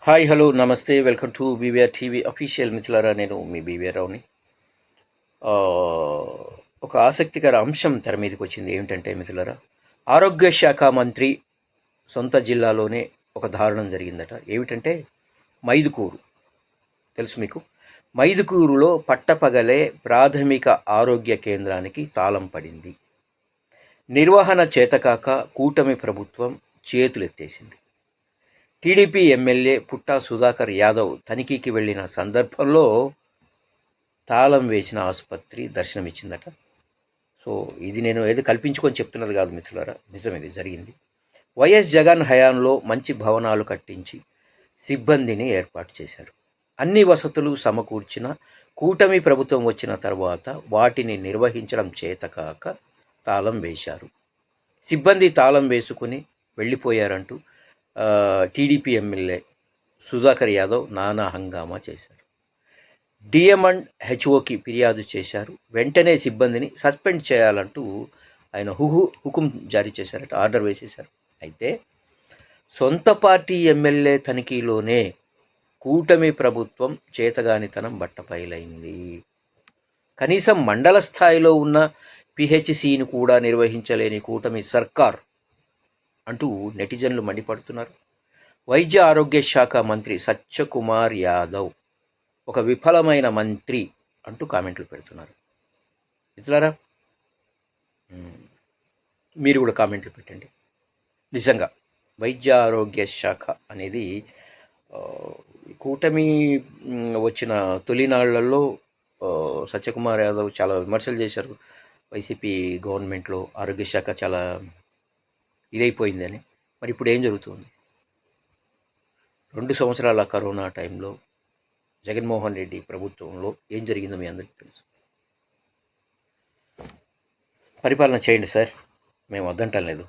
Hi hello నమస్తే welcome to BVR TV official. మిత్రులారా, నేను మీ బీవీఆర్ రావుని. ఆ, ఒక ఆసక్తికర అంశం తెర మీదకి వచ్చింది. ఏమిటంటే మిత్రులారా, ఆరోగ్య శాఖ మంత్రి సొంత జిల్లాలోనే ఒక దారుణం జరిగిందట. ఏమిటంటే మైదుకూరు. తెలుసు మీకు? మైదుకూరులో పట్టపగలే ప్రాథమిక ఆరోగ్య కేంద్రానికి తాళం పడింది. నిర్వహణ చేతకాక కూటమి ప్రభుత్వం చేతులెత్తేసింది. టీడీపీ ఎమ్మెల్యే పుట్టా సుధాకర్ యాదవ్ తనిఖీకి వెళ్ళిన సందర్భంలో తాళం వేసిన ఆసుపత్రి దర్శనమిచ్చిందట. సో ఇది నేను ఏదో కల్పించుకొని చెప్తున్నది కాదు మిత్రులారా, నిజం ఇది జరిగింది. వైఎస్ జగన్ హయాంలో మంచి భవనాలు కట్టించి సిబ్బందిని ఏర్పాటు చేశారు. అన్ని వసతులు సమకూర్చిన కూటమి ప్రభుత్వం వచ్చిన తర్వాత వాటిని నిర్వహించడం చేతకాక తాళం వేశారు. సిబ్బంది తాళం వేసుకుని వెళ్ళిపోయారంటూ టీడీపీ ఎమ్మెల్యే సుధాకర్ యాదవ్ నానా హంగామా చేశారు. డిఎం అండ్ హెచ్ఓకి ఫిర్యాదు చేశారు. వెంటనే సిబ్బందిని సస్పెండ్ చేయాలంటూ ఆయన హుకుం జారీ చేశారట, ఆర్డర్ వేసేశారు. అయితే సొంత పార్టీ ఎమ్మెల్యే తనిఖీలోనే కూటమి ప్రభుత్వం చేతగానితనం బట్టపైలైంది. కనీసం మండల స్థాయిలో ఉన్న పిహెచ్సిని కూడా నిర్వహించలేని కూటమి సర్కార్ అంటూ నెటిజన్లు మండిపడుతున్నారు. వైద్య ఆరోగ్య శాఖ మంత్రి సత్యకుమార్ యాదవ్ ఒక విఫలమైన మంత్రి అంటూ కామెంట్లు పెడుతున్నారు. మిత్రులారా, మీరు కూడా కామెంట్లు పెట్టండి. నిజంగా వైద్య ఆరోగ్య శాఖ అనేది కూటమి వచ్చిన తొలినాళ్లలో సత్యకుమార్ యాదవ్ చాలా విమర్శలు చేశారు. వైసీపీ గవర్నమెంట్లో ఆరోగ్య శాఖ చాలా ఇదైపోయిందని. మరి ఇప్పుడు ఏం జరుగుతుంది? 2 సంవత్సరాల కరోనా టైంలో జగన్మోహన్ రెడ్డి ప్రభుత్వంలో ఏం జరిగిందో మీ అందరికీ తెలుసు. పరిపాలన చేయండి సార్, మేము వద్దంటం లేదు.